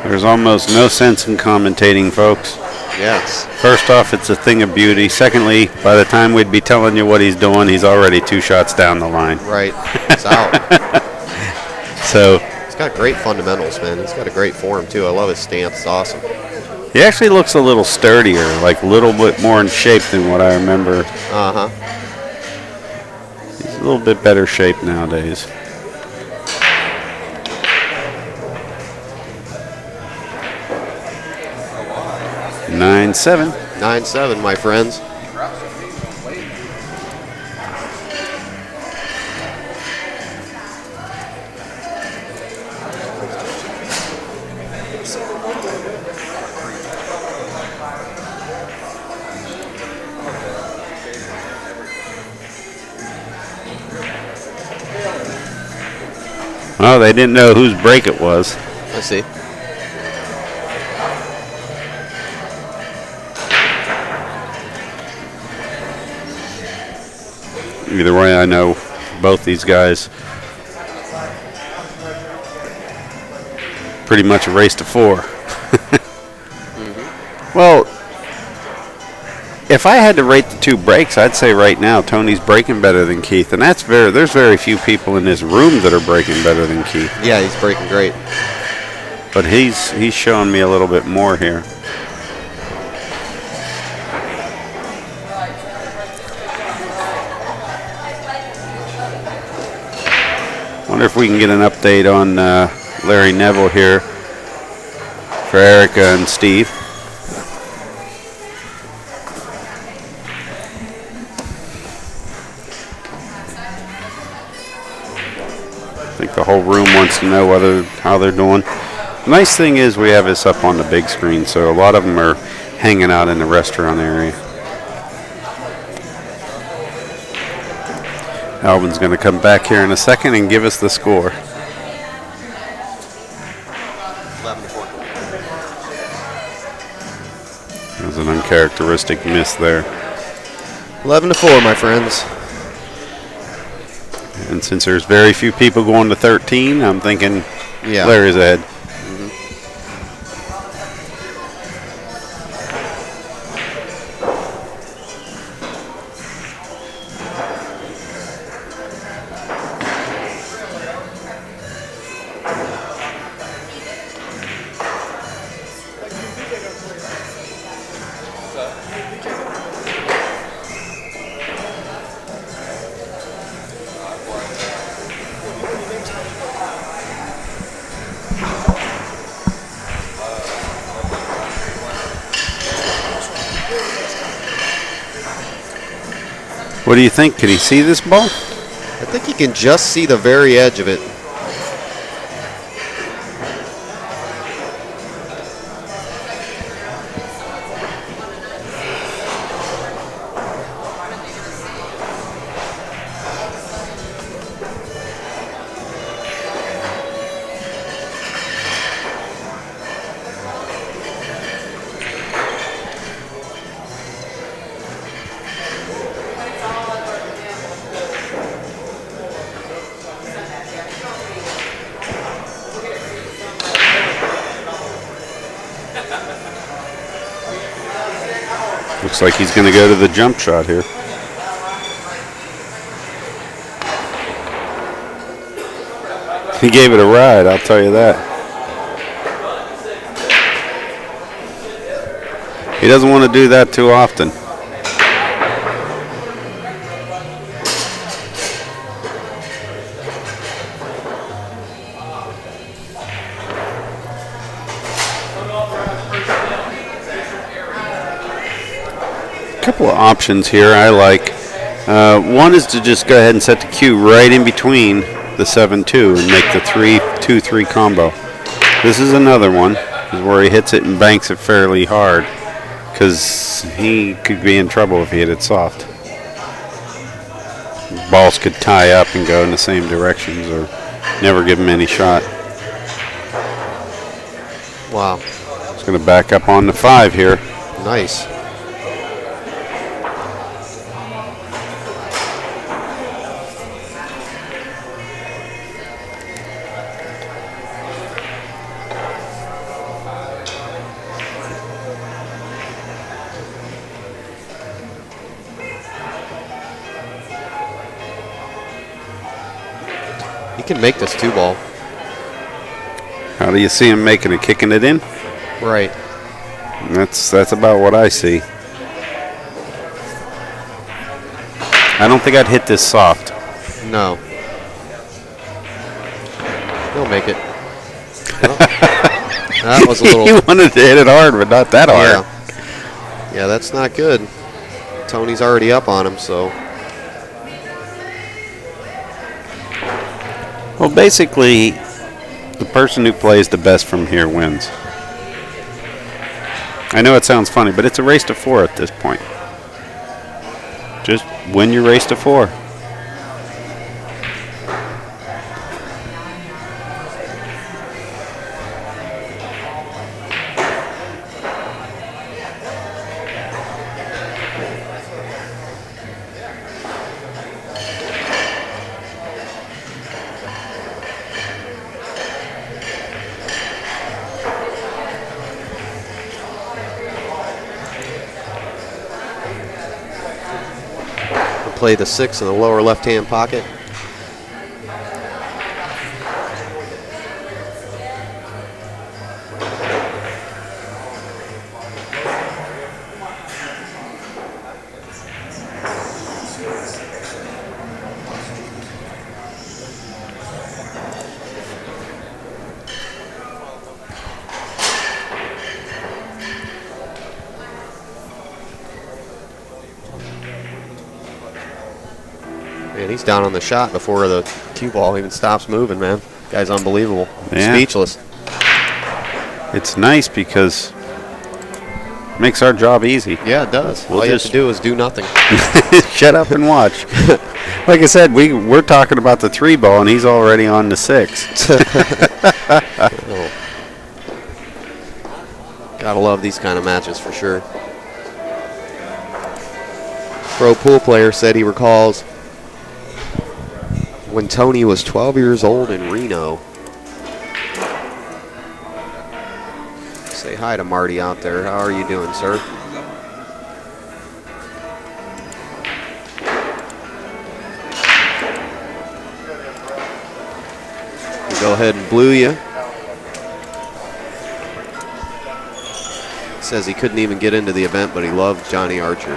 There's almost no sense in commentating, folks. Yes. First off, it's a thing of beauty. Secondly, by the time we'd be telling you what he's doing, he's already 2 shots down the line. Right. It's out. So He's got great fundamentals, man. He's got a great form, too. I love his stance. It's awesome. he actually looks a little sturdier, like a little bit more in shape than what I remember. Uh-huh. He's a little bit better shape nowadays. Nine, 7. 9-7, my friends. Oh, they didn't know whose break it was. I see. Either way, I know both these guys pretty much a race to 4. Well, if I had to rate the 2 breaks, I'd say right now Tony's breaking better than Keith, and there's very few people in this room that are breaking better than Keith. Yeah, he's breaking great. But he's showing me a little bit more here. Wonder if we can get an update on Larry Neville here for Erica and Steve. I think the whole room wants to know how they're doing. The nice thing is we have this up on the big screen, so a lot of them are hanging out in the restaurant area. Alvin's going to come back here in a second and give us the score. 11-4. That was an uncharacteristic miss there. 11-4, my friends. And since there's very few people going to 13, I'm thinking Yeah. Larry's ahead. What do you think? Can he see this ball? I think he can just see the very edge of it. Looks like he's going to go to the jump shot here. He gave it a ride, I'll tell you that. He doesn't want to do that too often. Couple of options here I like. One is to just go ahead and set the cue right in between the 7-2 and make the 3-2-3 combo. This is another one, is where he hits it and banks it fairly hard, because he could be in trouble if he hit it soft. Balls could tie up and go in the same directions or never give him any shot. Wow. He's going to back up on the 5 here. Nice. can make this 2-ball. How do you see him making it? Kicking it in? Right. That's about what I see. I don't think I'd hit this soft. No. He'll make it. Well, that was a little. He wanted to hit it hard, but not that hard. Yeah, that's not good. Tony's already up on him, so. Well, basically, the person who plays the best from here wins. I know it sounds funny, but it's a race to 4 at this point. Just win your race to 4. Play the 6 in the lower left-hand pocket. Man, he's down on the shot before the cue ball even stops moving, man. Guy's unbelievable. Yeah. Speechless. It's nice because it makes our job easy. Yeah, it does. We'll All you have just- to do is do nothing. Shut up and watch. Like I said, we're talking about the 3-ball, and he's already on the 6. Oh. Gotta love these kind of matches for sure. Pro pool player said he recalls when Tony was 12 years old in Reno. Say hi to Marty out there. How are you doing, sir? We'll go ahead and blew you. Says he couldn't even get into the event, but he loved Johnny Archer.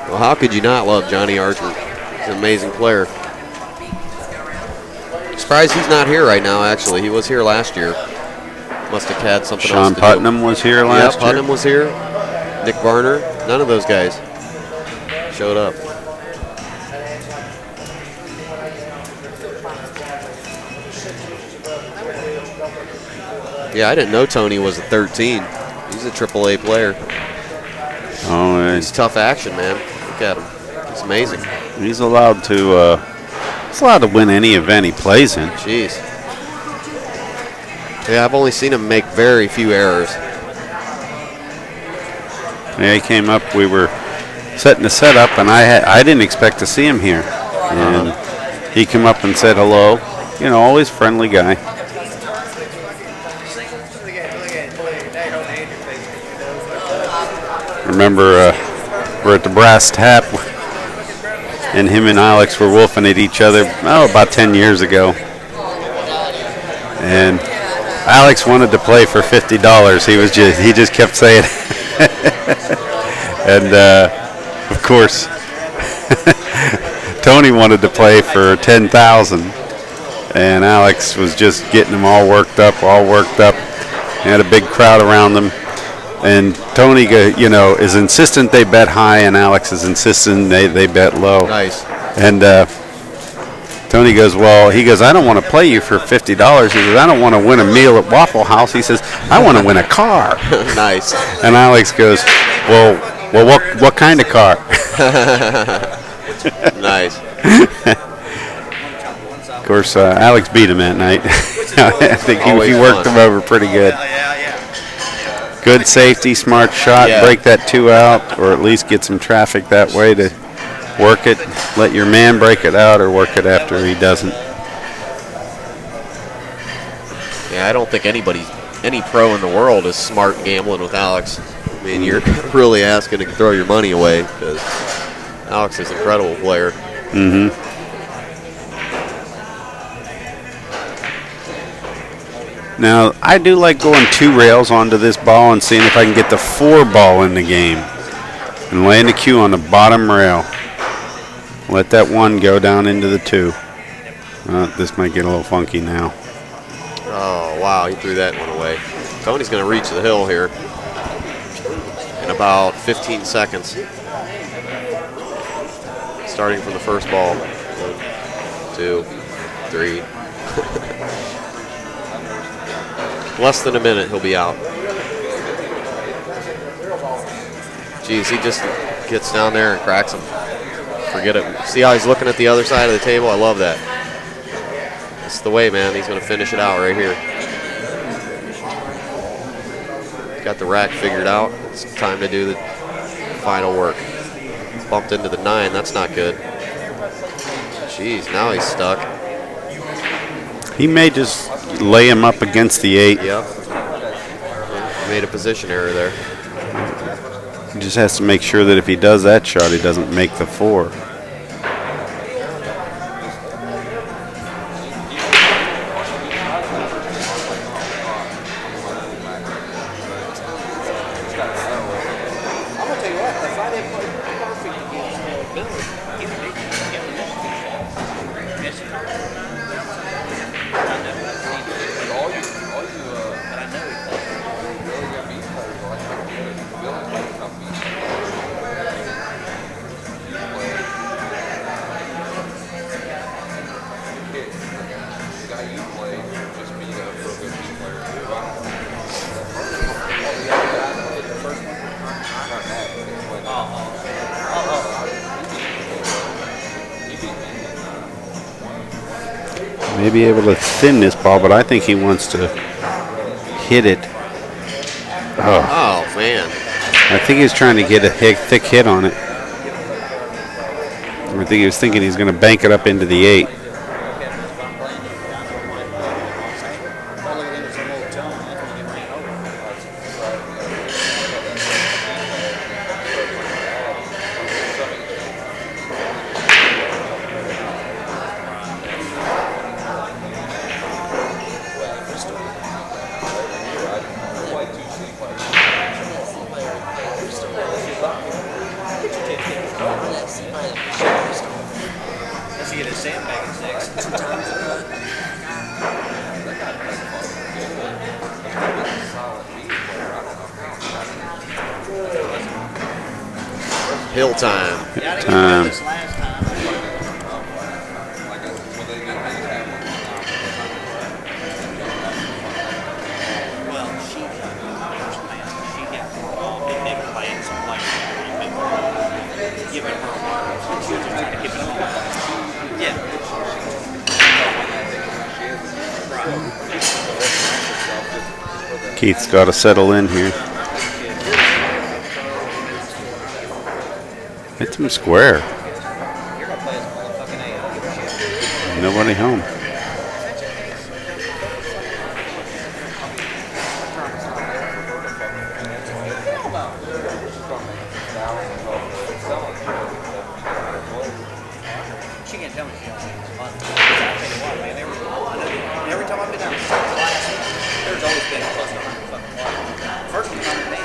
Well, how could you not love Johnny Archer? He's an amazing player. Surprised he's not here right now, actually. He was here last year. Must have had something else Sean to Putnam was here do. last Yeah, year. Putnam was here. Nick Varner. None of those guys showed up. Yeah, I didn't know Tony was a 13. He's a AAA player. Oh, He's tough action, man. Look at him. He's amazing. he's allowed to win any event he plays in. Jeez. Yeah, I've only seen him make very few errors. Yeah, he came up. We were setting the setup, and I didn't expect to see him here. And he came up and said hello. You know, always friendly guy. Remember, we're at the Brass Tap, and him and Alex were wolfing at each other, about 10 years ago. And Alex wanted to play for $50. He just kept saying, and of course, Tony wanted to play for $10,000, and Alex was just getting them all worked up. He had a big crowd around them. And Tony, is insistent they bet high, and Alex is insistent they bet low. Nice. And Tony goes, I don't want to play you for $50. He says, I don't want to win a meal at Waffle House. He says, I want to win a car. Nice. And Alex goes, well, what kind of car? Nice. Of course, Alex beat him that night. I think he worked him over pretty good. Good safety, smart shot, break that 2 out, or at least get some traffic that way to work it. Let your man break it out or work it after he doesn't. Yeah, I don't think any pro in the world is smart gambling with Alex. I mean, you're really asking to throw your money away because Alex is an incredible player. Mm-hmm. Now, I do like going 2 rails onto this ball and seeing if I can get the 4 ball in the game. And laying the cue on the bottom rail. Let that 1 go down into the 2. This might get a little funky now. Oh, wow, he threw that one away. Tony's going to reach the hill here in about 15 seconds. Starting from the first ball. 1, 2, 3. Less than a minute, he'll be out. Geez, he just gets down there and cracks him. Forget it. See how he's looking at the other side of the table? I love that. That's the way, man. He's going to finish it out right here. Got the rack figured out. It's time to do the final work. Bumped into the 9. That's not good. Jeez, now he's stuck. He may just lay him up against the 8. Yep. Made a position error there. He just has to make sure that if he does that shot, he doesn't make the 4. May be able to thin this ball, but I think he wants to hit it. Oh, man. I think he's trying to get a thick hit on it. I think he was thinking he's going to bank it up into the 8. Hill time. Time. Keith's got to settle in here. Hit him square. Nobody home. She can't tell me she don't think it's fun. I'll tell you what, man, every time I've been down to class, there's always been a plus 100 fucking water. First one come to me.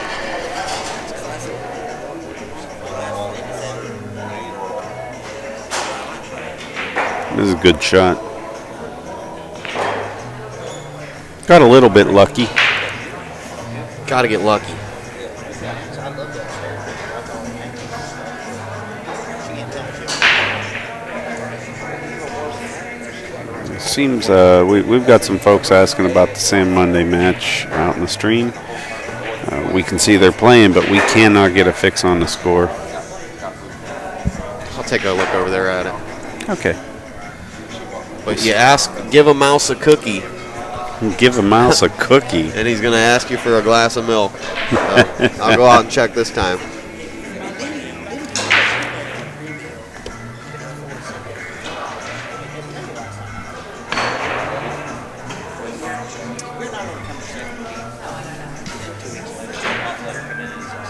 It's classic. This is a good shot. Got a little bit lucky. Got to get lucky. It seems we've got some folks asking about the Sam Monday match out in the stream. We can see they're playing, but we cannot get a fix on the score. I'll take a look over there at it. Okay. But you give a mouse a cookie, Give a mouse a cookie. and he's going to ask you for a glass of milk. I'll go out and check this time.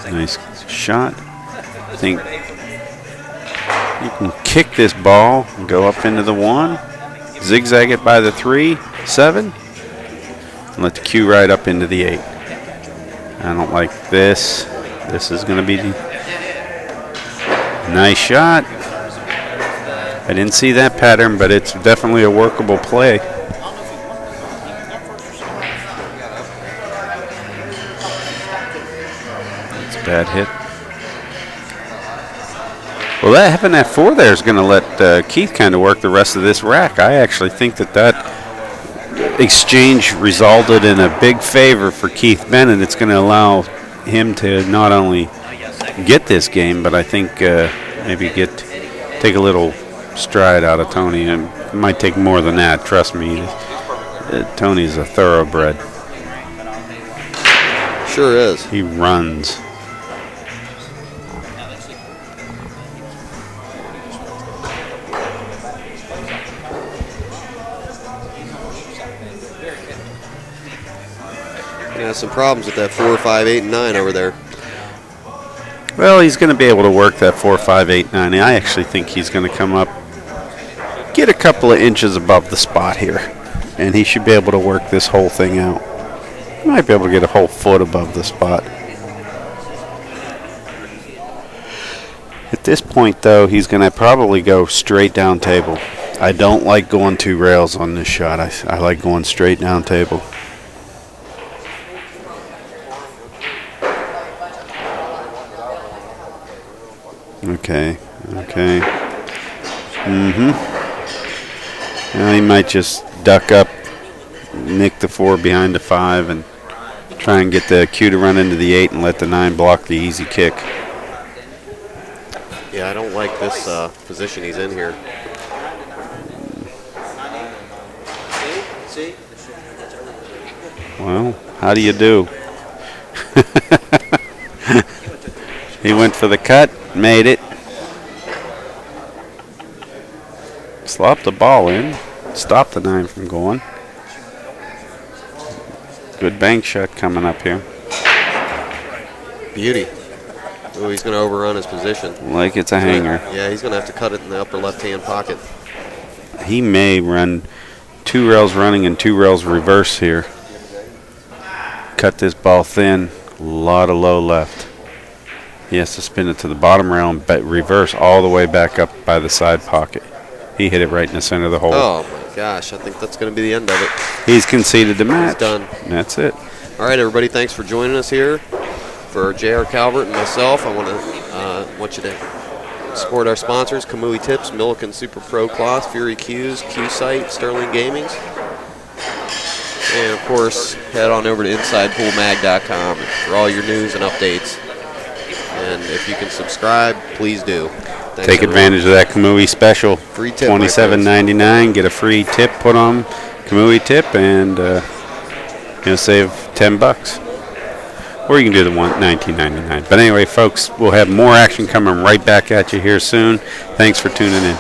Nice shot. I think you can kick this ball and go up into the 1. Zigzag it by the 3, 7. and let the cue right up into the 8. I don't like this. This is going to be nice shot. I didn't see that pattern, but it's definitely a workable play. It's a bad hit. Well, having that 4 there is going to let Keith kind of work the rest of this rack. I actually think that exchange resulted in a big favor for Keith Bennett. It's going to allow him to not only get this game, but I think maybe take a little stride out of Tony. And it might take more than that, trust me. Tony's a thoroughbred. Sure is. He runs. Yeah, some problems with that 4, 5, 8, and 9 over there. Well, he's going to be able to work that 4, 5, 8, 9. I actually think he's going to come up, get a couple of inches above the spot here, and he should be able to work this whole thing out. He might be able to get a whole foot above the spot. At this point, though, he's going to probably go straight down table. I don't like going 2 rails on this shot. I like going straight down table. Okay. Now he might just duck up, nick the 4 behind the 5, and try and get the cue to run into the 8 and let the 9 block the easy kick. Yeah, I don't like this position he's in here. Well, how do you do? He went for the cut, made it. Slopped the ball in, stopped the 9 from going. Good bank shot coming up here. Beauty. Oh, he's going to overrun his position. Like it's a hanger. Yeah, he's going to have to cut it in the upper left-hand pocket. He may run 2 rails running and 2 rails reverse here. Cut this ball thin, a lot of low left. He has to spin it to the bottom rail and reverse all the way back up by the side pocket. He hit it right in the center of the hole. Oh, my gosh. I think that's going to be the end of it. He's conceded the match. He's done. That's it. All right, everybody, thanks for joining us here. For J.R. Calvert and myself, I want you to support our sponsors, Kamui Tips, Milliken Super Pro Cloth, Fury Cues, Q-Site, Sterling Gamings. And, of course, head on over to InsidePoolMag.com for all your news and updates. And if you can subscribe, please do. Thanks, Take advantage of that Kamui special. Free tip, $27.99. Get a free tip put on Kamui tip, and save $10. Or you can do the $19.99. But anyway, folks, we'll have more action coming right back at you here soon. Thanks for tuning in.